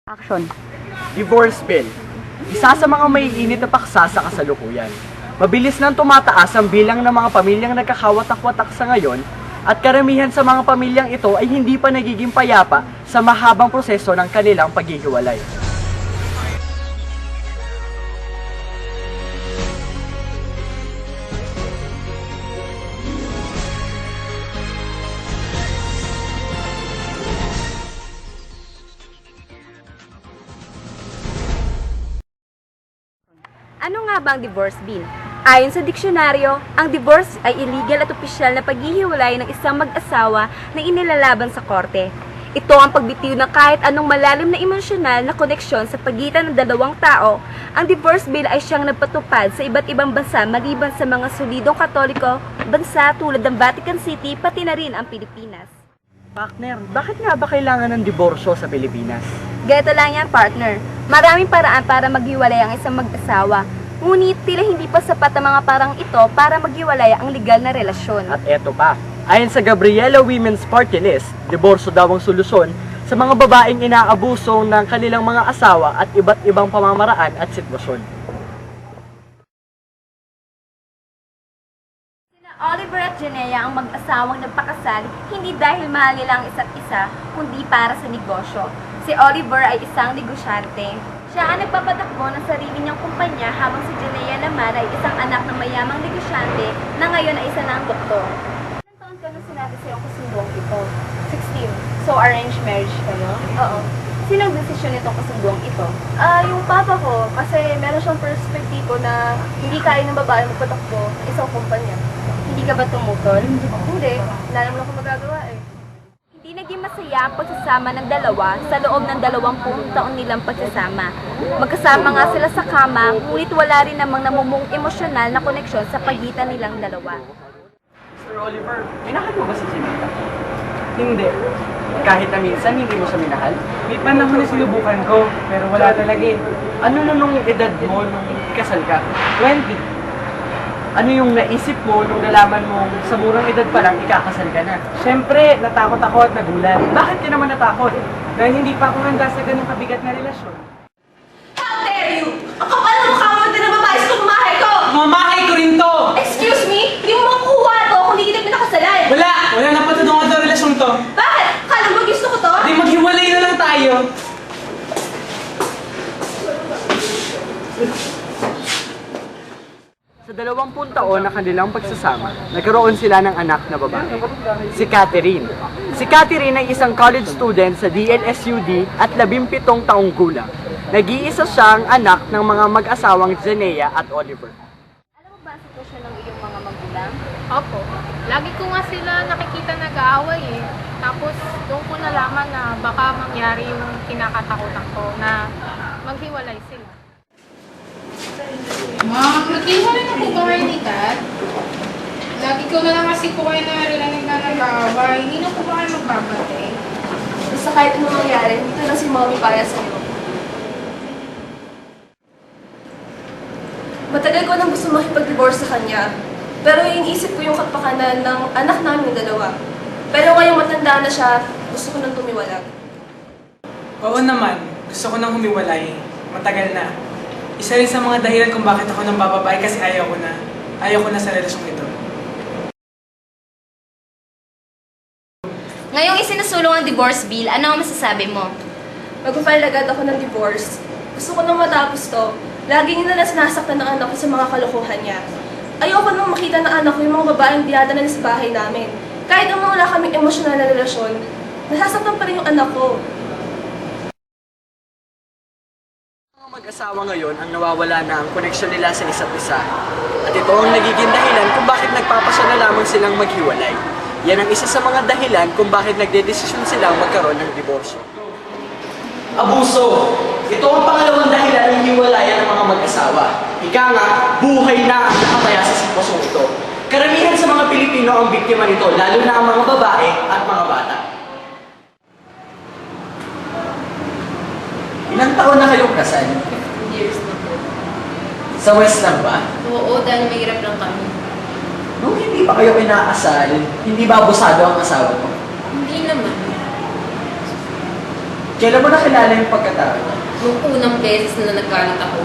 Action. Divorce bill. Isa sa mga maiinit na paksa sa kasalukuyan. Mabilis nang tumataas ang bilang ng mga pamilyang nagkakawatak-watak sa ngayon at karamihan sa mga pamilyang ito ay hindi pa nagiging payapa sa mahabang proseso ng kanilang paghihiwalay. Ano nga ba ang divorce bill? Ayon sa diksyonaryo, ang divorce ay illegal at opisyal na paghihiwalay ng isang mag-asawa na inilalaban sa korte. Ito ang pagbitiw ng kahit anong malalim na emosyonal na koneksyon sa pagitan ng dalawang tao. Ang divorce bill ay siyang nagpatupad sa iba't ibang bansa maliban sa mga solidong katoliko, bansa tulad ng Vatican City, pati na rin ang Pilipinas. Partner, bakit nga ba kailangan ng diborsyo sa Pilipinas? Ganito lang yan, partner. Maraming paraan para maghiwalay ang isang mag-asawa. Ngunit tila hindi pa sapat ang mga parang ito para maghiwalay ang legal na relasyon. At eto pa, ayon sa Gabriela Women's Party List, diborsyo daw ang solusyon sa mga babaeng inaabuso ng kanilang mga asawa at iba't ibang pamamaraan at sitwasyon. Sina Oliver at Janea ang mag-asawang nagpakasal hindi dahil mahal nila ang isa't isa, kundi para sa negosyo. Si Oliver ay isang negosyante. Siya ang nagpapatakbo ng sarili niyang kumpanya habang si Janea naman ay isang anak ng mayamang negosyante na ngayon ay isa ng doktor. Ilang taon ka nung sinabi sa'yo ang kasumbong ito? 16. So arranged marriage kayo? Oo. Sinong desisyon nitong kasumbong ito? Yung papa ko, kasi meron siyang perspektibo na hindi kaya ng babae magpatakbo ng isang kumpanya. Hindi ka ba tumutol? Hindi, wala naman ako magagawa eh. Hindi naging masaya ang pagsasama ng dalawa sa loob ng 20 taon nilang pagsasama. Magkasama nga sila sa kama, ngunit wala rin namang namumong emosyonal na koneksyon sa pagitan nilang dalawa. Sir Oliver, minahal mo ba si Janita? Hindi. Kahit na minsan hindi mo siya minahal? May panahon na sinubukan ko, pero wala talaga eh. Ano na nung edad mo nung kasal ka? 20. Ano yung naisip mo nung nalaman mo sa murang edad pa lang ikakasal ka na? Siyempre, natakot ako at nagulat. Bakit ka naman natakot? Dahil hindi pa ako handa sa ganung kabigat na relasyon. How dare you! Ang kapal ng mukha mo din ng babae sa kumahay ko! Mamahay ko rin to! Excuse me? Hindi mo makukuha to kung hindi kita pinakasalan! Wala na patudungan to relasyon to. Bakit? Kala mo gusto ko to? Di maghiwalay na lang tayo. Sa 20 taon na kanilang pagsasama, nagkaroon sila ng anak na babae, si Catherine. Si Catherine ay isang college student sa DLSUD at 17 taong gulang. Nag-iisa siyang anak ng mga mag-asawang Janea at Oliver. Alam mo ba ang sitwasyon ng iyong mga magulang? Opo. Lagi ko nga sila nakikita nag-aaway eh. Tapos doon ko nalaman na baka mangyari yung kinakatakutan ko na maghiwalay sila. Maghiwalay na po ba kayo ni Dad? Lagi ko na lang kasi po kayo narinig na nag-aaway. Hindi na po ba kayo magbabate? Basta kahit anong mangyari, dito lang si Mommy para sa'yo. Matagal ko nang gusto makipag-divorce sa kanya. Pero iniisip ko yung kapakanan ng anak namin dalawa. Pero ngayong matanda na siya, gusto ko nang tumiwalag. Oo naman, gusto ko nang humiwalay. Matagal na. Isa rin sa mga dahilan kung bakit ako nang bababae kasi ayaw ko na. Ayaw ko na sa relasyon ito. Ngayong isinusulong ang divorce bill, ano ang masasabi mo? Mag-file agad ako ng divorce. Gusto ko nang matapos to. Lagi niya na sinasaktan ng anak ko sa mga kalokohan niya. Ayoko nang makita ng anak ko yung mga babaeng dinadala sa bahay namin. Kahit ang wala kaming emosyonal na relasyon, nasasaktan pa rin yung anak ko. Mga mag-asawa ngayon ang nawawala na ang koneksyon nila sa isa't isa. At ito ang nagiging dahilan kung bakit nagpapasya na lamang silang maghiwalay. Yan ang isa sa mga dahilan kung bakit nagdedesisyon silang magkaroon ng diborsyo. Abuso! Ito ang pangalawang dahilan ng hiwalayan ng mga mag-asawa. Ika nga, buhay na ang nakataya sa sitwasyong ito. Karamihan sa mga Pilipino ang biktima nito, lalo na ang mga babae at mga bata. Ilang taon na kayong kasal? 15 years na po. Sa West lang ba? Oo, dahil mahirap lang kami. Nung hindi pa kayo kinakasal, hindi ba abusado ang asawa mo? Hindi naman. Kailan mo nakilala yung pagkatao niya? Nung unang beses na nagkalit ako,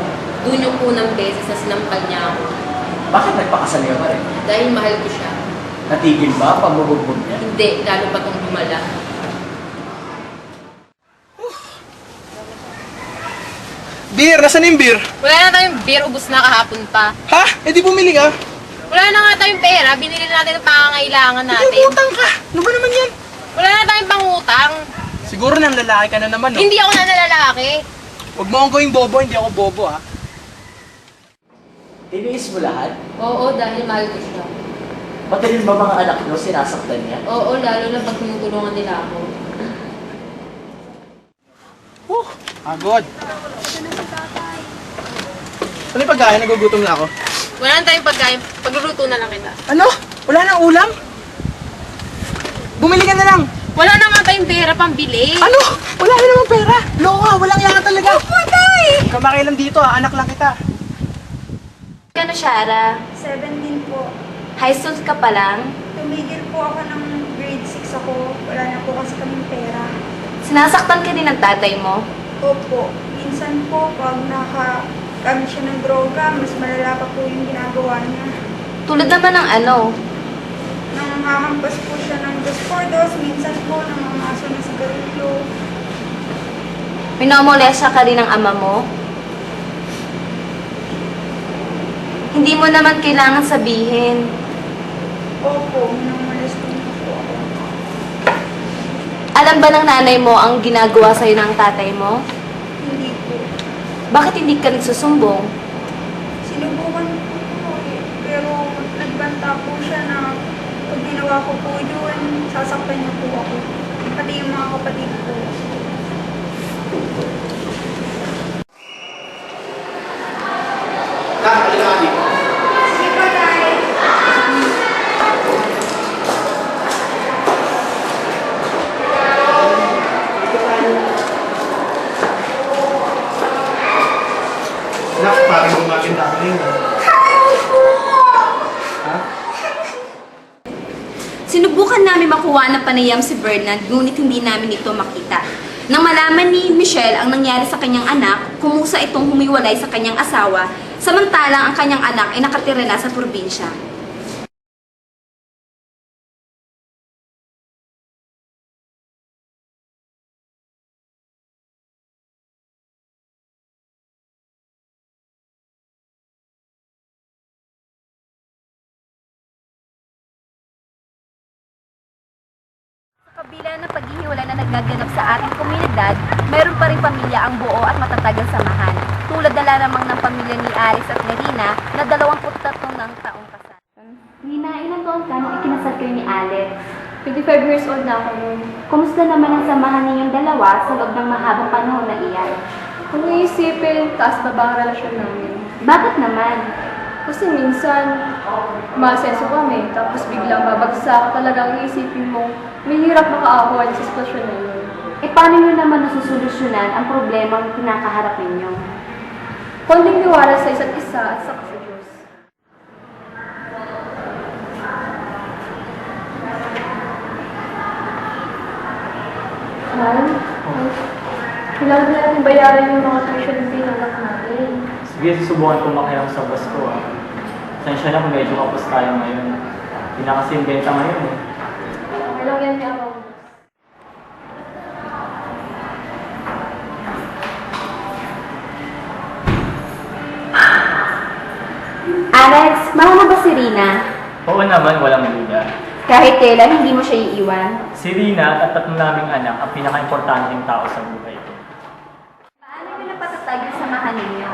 doon yung unang beses na sinampal niya ako. Bakit nagpakasal ka pa rin? Dahil mahal ko siya. Natigil ba ang pagbubugbog niya? Hindi, lalo pa itong lumala. Beer! Nasaan yung beer? Wala na tayong beer, ubus na kahapon pa. Ha? Eh di bumili ka? Wala na nga tayong pera, binili na natin ang pangangailangan natin. Utang ka! Ano ba naman yan? Wala na tayong pangutang. Siguro nang lalaki ka na naman, no? Hindi ako na nalalaki. Huwag mo akong gawing bobo, hindi ako bobo, ha? Tiniis mo lahat? Oo, dahil mahal ko siya. Pati rin ba mga anak niyo sinasaktan niya? Oo, lalo na pag tinutulungan nila ako. Agod. Ano yung pagkain? Nagugutom na ako. Wala na tayong pagkain, pagluluto na lang kita. Ano? Wala nang ulam? Bumili ka na lang. Wala na nga tayong pera pambili. Ano? Wala na namang pera. Loko ka, walang yaka talaga. Patay! Kamakailan dito, ha? Anak lang kita. Ano, Shara? 17 po. High school ka pa lang? Tumigil po ako ng grade 6 ako. Wala na po kasi kaming pera. Sinasaktan ka din ng tatay mo? Opo. Minsan po, pag nakagamit siya ng droga, mas malala pa po yung ginagawa niya. Tulad naman ng ano? Nanghahampas po siya ng dos por dos. Minsan po, namamaso na sa garilyo. Minomolesya ka rin ng ama mo? Hindi mo naman kailangan sabihin. Opo, nangmolesto na po ako. Alam ba ng nanay mo ang ginagawa sa'yo ng tatay mo? Hindi po. Bakit hindi ka nagsusumbong? Sinubukan ko po eh. Pero nagbanta po siya na pag ginawa ko po yun, sasaktan niya po ako. Pati yung mga kapatid ko. Sige po, Tay. Anak, parang gumakin na ako yun. Sinubukan namin makuha ng panayam si Bernard, ngunit hindi namin ito makita. Nang malaman ni Michelle ang nangyari sa kanyang anak, kumusa itong humiwalay sa kanyang asawa, samantalang ang kanyang anak ay nakatira na sa probinsya. Sa kabila ng paghihiwalay na nagaganap sa ating komunidad, mayroon pa rin pamilya ang buo at matatag ang samahan. Tulad na lamang ng pamilya ni Alice at Nerina na 23 ng taong kasal. Nina, ilang taon ka nung ikinasal kayo ni Alex? 25 years old na ako noon. Kumusta naman ang samahan ninyong dalawa sa loob ng mahabang panahon na iyan? Kung iisipin, taas-baba ang relasyon namin. Bakit naman? Kasi minsan, maasenso kami, tapos biglang babagsak, talagang iisipin mo, may hirap makaaway sa sitwasyon na yun. E paano nyo naman nasusolusyonan ang problemang kinakaharap ninyo? Konting tiwala sa isa't isa at sa Diyos. Mahal, kailangan na natin bayaran yung mga tuition fee ng anak natin. Sige, susubukan kong makilang sa boss ko. Sensya na kung medyo kapos tayo ngayon. Hindi na kasi yung benta ngayon eh. Okay lang yan, may amaw. Alex, mahal mo ba si Rina? Oo naman, walang duda. Kahit kailan, hindi mo siya iiwan. Si Rina at tatlong naming anak ang pinaka-importanteng tao sa buhay ko. Paano nyo napatatag yung samahan ninyo?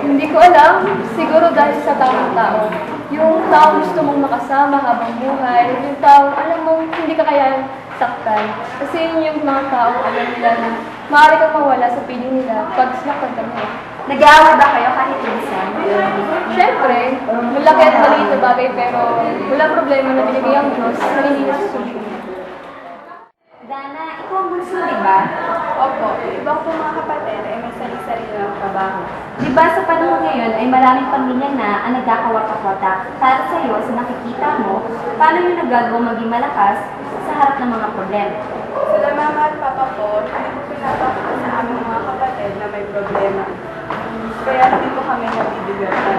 Hindi ko alam. Siguro dahil sa tamang tao. Yung tao gusto mong makasama habang buhay. Yung tao, alam mong hindi ka kaya saktan. Kasi yun yung mga tao, alam nila na maaari kang mawala sa piling nila pag sinaktan ka nila. Nag-aaway ba kayo kahit minsan? Siyempre, malaki at maliit na bagay pero walang problema na binigay ang Diyos na hindi nasusunod. Dana, ikaw ang bunso, di ba? Opo. Ibang po mga kapatid ay may sarili-sarili ng trabaho. Di ba sa panahon ngayon ay maraming pamilya na ang nagkakawatak-watak. Para sa iyo, sa nakikita mo, paano nyo nagagawang maging malakas sa harap ng mga problema? Sila mama po, hindi po pinapakita sa aming mga kapatid na may problema. Kaya hindi po kami nabibigatan.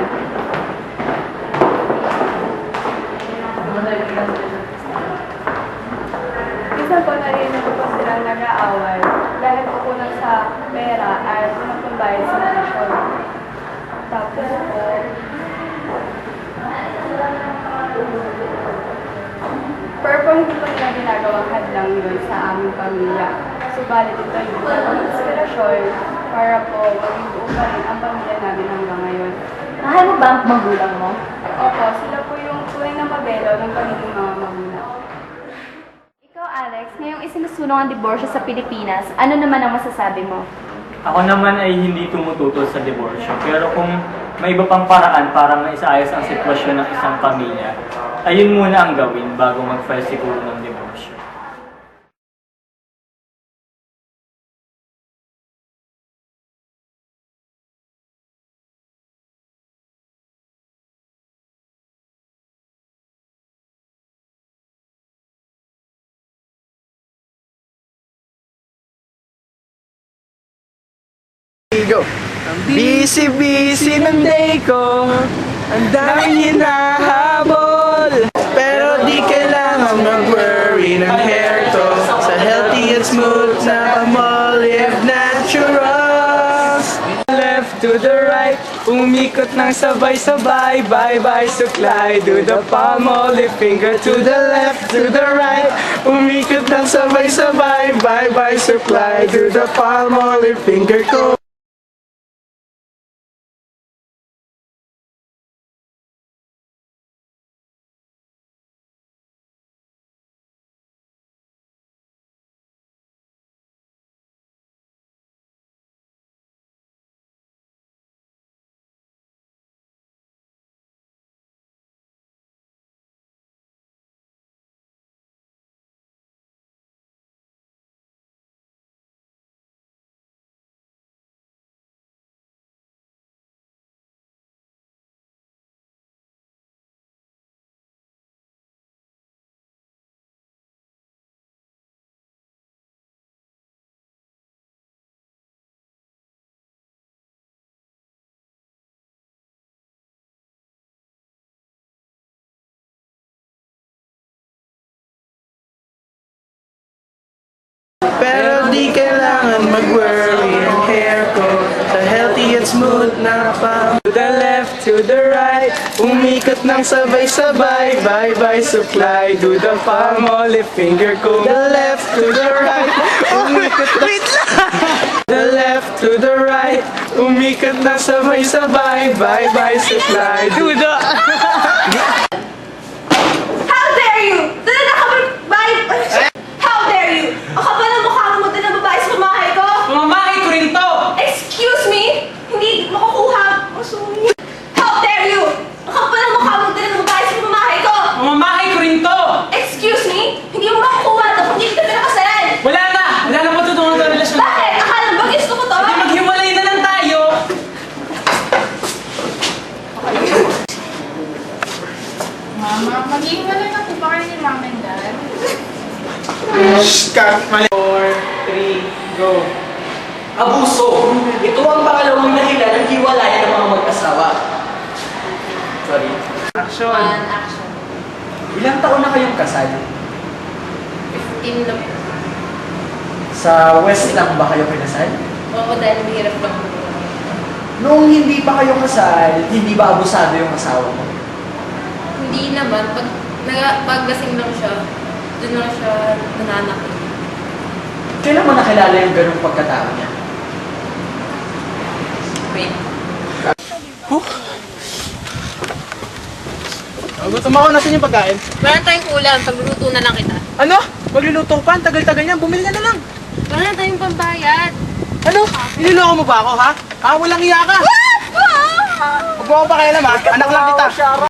Minsan po narinig ko po silang nag-aaway dahil po kulang sa pera at kulang pong bayad sa tuition. Tapos po, pero po hindi po nila ginagawang hadlang yun sa aming pamilya. Subalit ito yung isang inspirasyon para po maging buo pa rin ang pamilya namin hanggang ngayon. Mahal mo ba ang magulang mo? Opo, sila po yung tunay na modelo ng pagiging mga magulang. Ikaw, Alex, ngayong isinusulong ang diborsyo sa Pilipinas, ano naman ang masasabi mo? Ako naman ay hindi tumututol sa diborsyo, pero kung may iba pang paraan para maisaayos ang sitwasyon ng isang pamilya, ayun muna ang gawin bago mag-file siguro ng diborsyo. Go! Busy ng day ko, ang daming hinahabol. Pero di kailangan mag-worry ng hair ko. Sa healthy and smooth na pamolive naturals. Left to the right, umikot ng sabay-sabay. Bye-bye suklay, do the palmolive finger. To the left, to the right, umikot ng sabay-sabay. Bye-bye suklay, do the palmolive finger ko. Pero di kailangan mag-worry ang hair ko. Sa healthy and smooth na pa. To the left, to the right, umikot ng sabay-sabay. Bye-bye suklay, do the palmolive finger ko. The left, to the right, umikot ng... The left, to the right, umikot ng sabay-sabay. Bye-bye suklay, do the... How dare you! Dala na kami, bye! How dare you! Ang kapal ng mukha mo din ang babae sa pamahay ko! Pamamahay ko rin to! Excuse me! Hindi makukuha. Sorry. How dare you! Ang kapal ng mukha mo din ang babae sa pamahay ko! Pamamahay ko rin to! Excuse me! Hindi mo makukuha ito kung hindi kita pinakasalan! Wala na! Wala na patutungan sa relasyon. Bakit? Akala mo ba gusto ko to? Hindi maghiwalay na lang tayo! Mama, mag-iwalay na po ba kayo ni Mama and Dad? Cut! 4, 3, go! Abuso! Ito ang pangalawang dahilan ng hiwalayan ng mga mag-asawa. Sorry. Action! Action. Ilang taon na kayong kasal? 15 lang. Sa West lang ba kayo kinasal? Oo, dahil mahirap lang. Noong hindi pa kayo kasal, hindi ba abusado yung asawa mo? Hindi naman. Paglasing lang siya, doon lang siya nananakit. Kailan mo nakilala yung ganung pagkatao niya? Wait. Gutom ako, nasan yung pagkain? Wala tayong ulam. Pagluluto na lang kita. Ano? Magluluto pa? Ang tagal-tagal niyan. Bumili ka na lang. Wala tayong pambayad. Ano? Niloloko mo ba ako, ha? Ha? Walang iya ka! Huwag mo ako pakialam, ha? Anak lang kita.